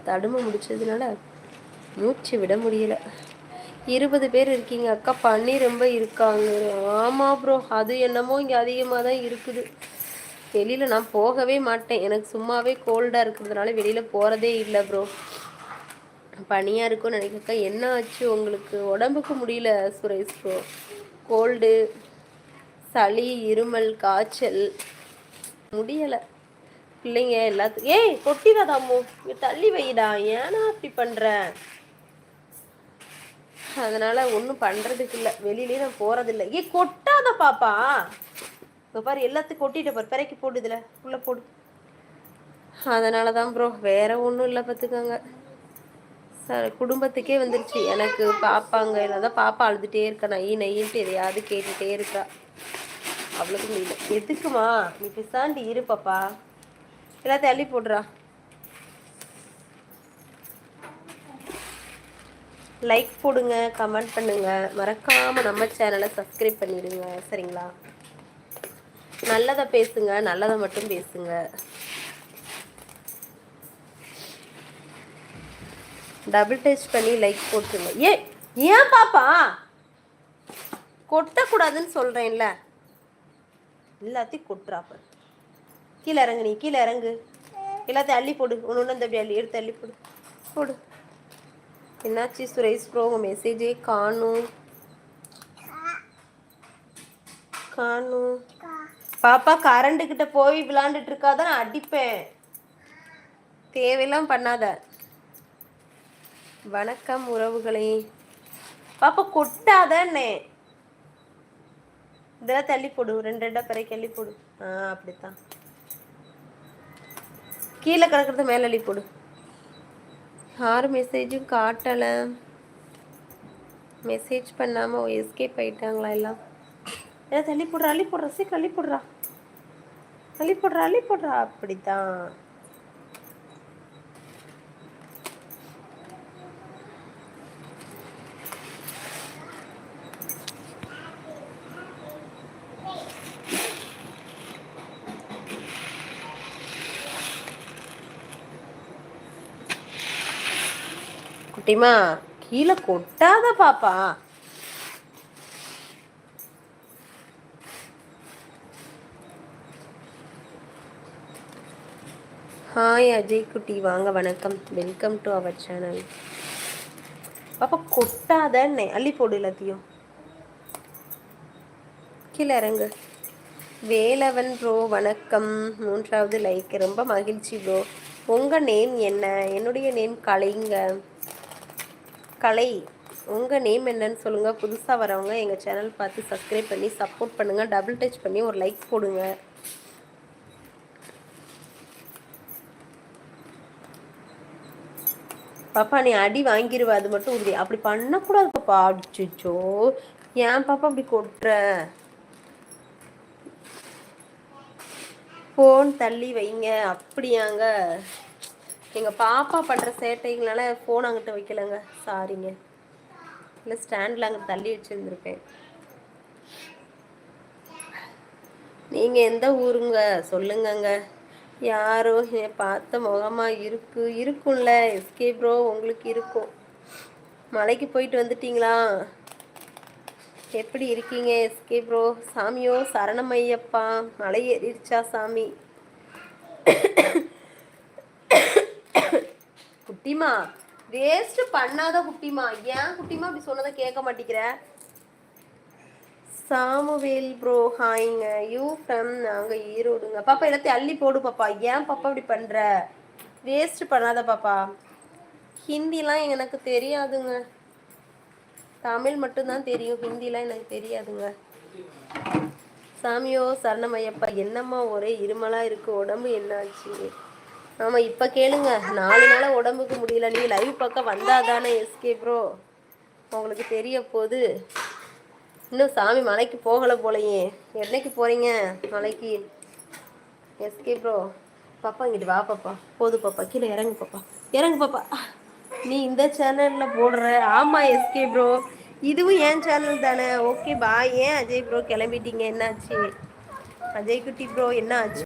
தடுமை முடிச்சதுனால மூச்சு விட முடியல. 20 பேர் இருக்கீங்க அக்கா, பண்ணி ரொம்ப இருக்காங்க. ஆமாம் ப்ரோ, அது என்னமோ இங்கே அதிகமாக தான் இருக்குது. வெளியில் நான் போகவே மாட்டேன், எனக்கு சும்மாவே கோல்டாக இருக்கிறதுனால வெளியில் போகிறதே இல்லை ப்ரோ. பனியாக இருக்கும்னு நினைக்கக்கா. என்ன ஆச்சு உங்களுக்கு? உடம்புக்கு முடியல சுரேஷ் ப்ரோ. கோல்டு, சளி, இருமல், காய்ச்சல், முடியலை. பிள்ளைங்க எல்லாத்துக்கும் ஏய் கொட்டிடாதாமோ, இங்கே தள்ளி வைடா, ஏன்னா அப்படி பண்ணுற? அதனால ஒன்றும் பண்ணுறதுக்கு இல்லை, வெளியிலே நான் போகிறதில்லை. ஏ கொட்டாத பாப்பா, இப்போ பாரு எல்லாத்துக்கும் கொட்டிட்ட பாரு, பிறக்கி போடு, இதில் உள்ளே போடு. அதனால தான் ப்ரோ, வேற ஒன்றும் இல்லை பார்த்துக்கோங்க. சார் குடும்பத்துக்கே வந்துருச்சு எனக்கு. பாப்பாங்க தான் பாப்பா அழுதுகிட்டே இருக்கா, நையின்ட்டு எதையாவது கேட்டுகிட்டே இருக்கா. அவ்வளோக்கு முடியல. எதுக்குமா நீ பிசாண்டி இரு பாப்பா, எல்லாத்தையும் அள்ளி போடுறா. லைக் போடுங்க, கமெண்ட் பண்ணுங்க, மறக்காம நம்ம சேனலை சப்ஸ்கிரைப் பண்ணிடுங்க. சரிங்களா? நல்லதை பேசுங்க, நல்லதை மட்டும் பேசுங்க. டபுள் டச் பண்ணி லைக் போட்டுருங்க. ஏன் பாப்பா கொட்டக்கூடாதுன்னு சொல்றேன்ல, எல்லாத்தையும் கொட்டுறாப்ப. கீழே இறங்கு, நீ கீழே இறங்கு, எல்லாத்தையும் அள்ளி போடு. ஒன்று அந்த அப்படி அள்ளி எடுத்து அள்ளி போடு போடு. என்னாச்சு சுரேஷ் ப்ரோ, உங்கள் மெசேஜே காணும். பாப்பா கரண்ட் கிட்ட போய் விளாண்டுட்டு இருக்காதான், நான் அடிப்பேன். தேவையெல்லாம் பண்ணாத. வணக்கம் உறவுகளே. பாப்பா கொட்டாதே, இதெல்லாம் தள்ளி போடு, 2 பிறகு அள்ளி போடு. அப்படித்தான். கீழே கிடக்குறது மேலே அள்ளி போடு. யார் மெசேஜும் காட்டலை. மெசேஜ் பண்ணாமல் எஸ்கேப் ஆயிட்டாங்களா எல்லாம்? ஏதாவது அள்ளி போடுறா, அள்ளி போடுறா, சீக்கிரம் அள்ளி போடுறா, அள்ளி போடுறா, அள்ளி போடுறா. அப்படித்தான். குட்டிமா கீழே கொட்டாத பாப்பா. ஹாய் அஜய் குட்டி, வாங்க, வணக்கம், வெல்கம் டு அவர் சேனல். பாப்பா கொட்டாதன்னே, அள்ளி போடு எல்லாத்தையும். கீழே இறங்கு. வேலவன் ப்ரோ வணக்கம், 3வது லைக், ரொம்ப மகிழ்ச்சி ப்ரோ. உங்கள் நேம் என்ன? என்னுடைய நேம் கலைங்க. கலை, உங்கள் நேம் என்னன்னு சொல்லுங்கள். புதுசாக வரவங்க எங்கள் சேனல் பார்த்து சப்ஸ்கிரைப் பண்ணி சப்போர்ட் பண்ணுங்கள். டபுள் டச் பண்ணி ஒரு லைக் போடுங்க. பாப்பா நீ அடி வாங்கிடுவ, அது மட்டும் உறுதி. அப்படி பண்ணக்கூடாது பாப்பா. அடிச்சோ, ஏன் பாப்பா அப்படி கொட்டுற? ஃபோன் தள்ளி வைங்க. அப்படியாங்க, எங்கள் பாப்பா பண்ணுற சேட்டைகளால ஃபோன் அங்கிட்ட வைக்கலைங்க, சாரிங்க. இல்லை ஸ்டாண்டில் அங்கிட்ட தள்ளி வச்சுருந்துருப்பேன். நீங்கள் எந்த ஊருங்க சொல்லுங்கங்க. யாரோ பார்த்த முகமாக இருக்கும்ல எஸ்கே ப்ரோ, உங்களுக்கு இருக்கும். மலைக்கு போயிட்டு வந்துட்டீங்களா? எப்படி இருக்கீங்க எஸ்கே ப்ரோ? சாமியோ சரணமையப்பா, மலை ஏறிடுச்சா சாமி? குட்டிமா வேஸ்ட் பண்ணாத குட்டிமா. ஏன் குட்டிமா அப்படி சொன்னதை கேட்க மாட்டேங்கிற? சாமுவேல் ப்ரோ ஹாய்ங்க. யூ ஃப்ரம், நாங்கள் ஈரோடுங்க. பாப்பா எல்லாத்தையும் அள்ளி போடு பாப்பா. ஏன் பாப்பா இப்படி பண்ணுற? வேஸ்ட் பண்ணாத பாப்பா. ஹிந்திலாம் எனக்கு தெரியாதுங்க, தமிழ் மட்டும்தான் தெரியும், ஹிந்திலாம் எனக்கு தெரியாதுங்க. சாமியோ சரணமையப்பா, என்னம்மா ஒரே இருமலாக இருக்குது, உடம்பு என்னாச்சு? ஆமாம் இப்போ கேளுங்க, 4 நாளாக உடம்புக்கு முடியல. நீ லைவ் பக்கம் வந்தால் தானே எஸ்கே ப்ரோ உங்களுக்கு தெரிய போகுது. இன்னும் சாமி மலைக்கு போகலை போலையே. என்னைக்கு போகிறீங்க மலைக்கு எஸ்கே ப்ரோ? பாப்பா இங்கிட்டு வா பாப்பா. போது பாப்பா, கீழே இறங்கு பாப்பா, இறங்கு பாப்பா. நீ இந்த சேனலில் போடுற? ஆமாம் எஸ்கே ப்ரோ, இதுவும் என் சேனல் தானே. Okay bye. ஏன் அஜய் ப்ரோ கிளம்பிட்டீங்க, என்னாச்சு? அஜய் குட்டி ப்ரோ என்ன ஆச்சு?